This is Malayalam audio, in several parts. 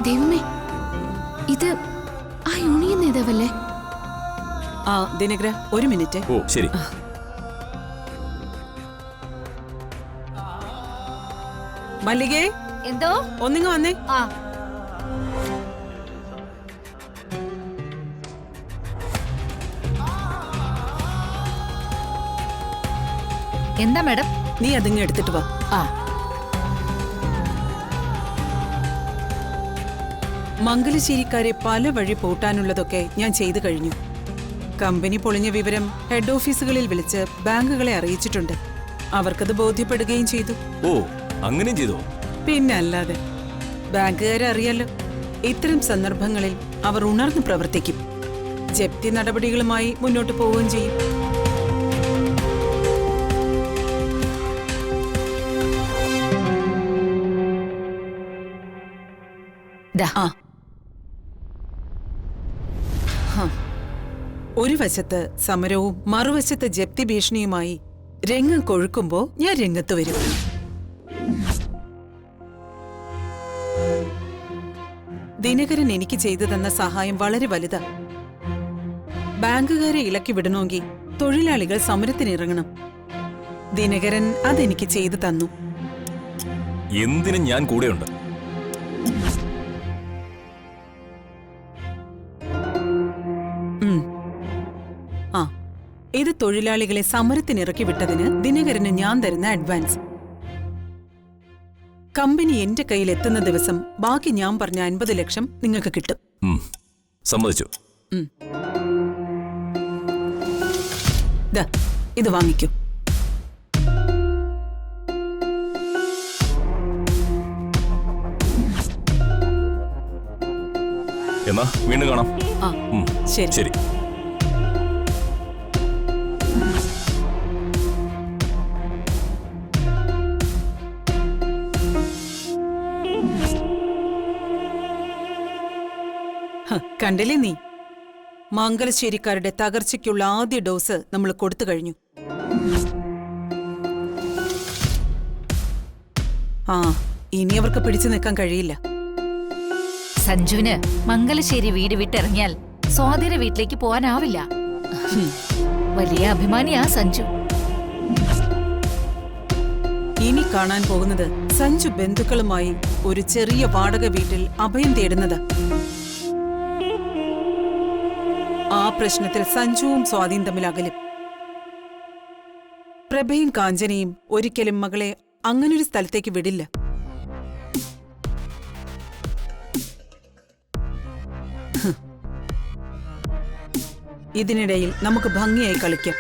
ദൈവമേ, ഇത് ആ യൂണിയൻ നേതാവല്ലേ? ആ ദിനഗ്ര, ഒരു മിനിറ്റ്. ഓ ശരി. മല്ലികേ, എന്തോ ഒന്നിങ്ങ് വന്നേ. ആ എന്താ മാഡം? നീ അതിങ്ങ് എടുത്തിട്ട് വാ. ആ മംഗലശ്ശേരിക്കാരെ പല വഴി പൂട്ടാനുള്ളതൊക്കെ ഞാൻ ചെയ്തു കഴിഞ്ഞു. കമ്പനി പൊളിഞ്ഞ വിവരം ഹെഡ് ഓഫീസുകളിൽ വിളിച്ച് ബാങ്കുകളെ അറിയിച്ചിട്ടുണ്ട്. അവർക്കത് ബോധ്യപ്പെടുകയും ചെയ്തു. ഓ, അങ്ങനെയും ചെയ്തോ? പിന്നെ അല്ലാതെ. ബാങ്കുകാരെ അറിയാലോ, ഇത്തരം സന്ദർഭങ്ങളിൽ അവർ ഉണർന്നു പ്രവർത്തിക്കും. ജപ്തി നടപടികളുമായി മുന്നോട്ട് പോവുകയും ചെയ്യും. ആ, ഒരു വശത്ത് സമരവും മറുവശത്ത് ജപ്തി ഭീഷണിയുമായി രംഗം കൊഴുക്കുമ്പോ ഞാൻ രംഗത്ത് വരും. ദിനകരൻ എനിക്ക് ചെയ്തു തന്ന സഹായം വളരെ വലുതാ. ബാങ്കുകാരെ ഇളക്കി വിടണമെങ്കിൽ തൊഴിലാളികൾ സമരത്തിനിറങ്ങണം. ദിനകരൻ അതെനിക്ക് ചെയ്തു തന്നു. എന്തിനും ഞാൻ കൂടെയുണ്ട്. ആ, ഇത് തൊഴിലാളികളെ സമരത്തിനിറക്കി വിട്ടതിന് ദിനകരന് ഞാൻ തരുന്ന അഡ്വാൻസ്. കമ്പനി എന്റെ കയ്യിൽ എത്തുന്ന ദിവസം ബാക്കി ഞാൻ പറഞ്ഞ 50 ലക്ഷം നിങ്ങൾക്ക് കിട്ടും. സമ്മതിച്ചു. ഇത് വാങ്ങിക്കൂ. എന്നാ വീണ്ടും കാണാം. ശരി ശരി. കണ്ടില്ലേ നീ, മംഗലശ്ശേരിക്കാരുടെ തകർച്ചയ്ക്കുള്ള ആദ്യ ഡോസ് നമ്മൾ കൊടുത്തു കഴിഞ്ഞു. ആ, ഇനി അവർക്ക് പിടിച്ചു നിൽക്കാൻ കഴിയില്ല. സഞ്ജുവിന് മംഗലശ്ശേരി വീട് വിട്ടിറങ്ങിയാൽ സ്വാതിയുടെ വീട്ടിലേക്ക് പോവാനാവില്ല. വലിയ അഭിമാനിയാ സഞ്ജു. ഇനി കാണാൻ പോകുന്നത് സഞ്ജു ബന്ധുക്കളുമായി ഒരു ചെറിയ വാടക വീട്ടിൽ അഭയം തേടുന്നത്. ആ പ്രശ്നത്തിൽ സഞ്ജുവും സ്വാതിയും തമ്മിൽ അകലും. പ്രഭയും കാഞ്ചനയും ഒരിക്കലും മകളെ അങ്ങനൊരു സ്ഥലത്തേക്ക് വിടില്ല. ഇതിനിടയിൽ നമുക്ക് ഭംഗിയായി കളിക്കാം,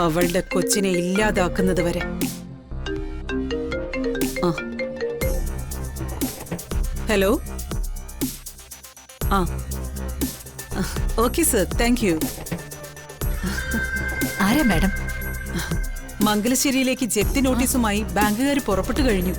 അവളുടെ കൊച്ചിനെ ഇല്ലാതാക്കുന്നത് വരെ. ഹലോ. ആ, ഓക്കെ സർ, താങ്ക് യു. ആരാ മാഡം? മംഗലശ്ശേരിയിലേക്ക് ജപ്തി നോട്ടീസുമായി ബാങ്കുകാർ പുറപ്പെട്ടു കഴിഞ്ഞു.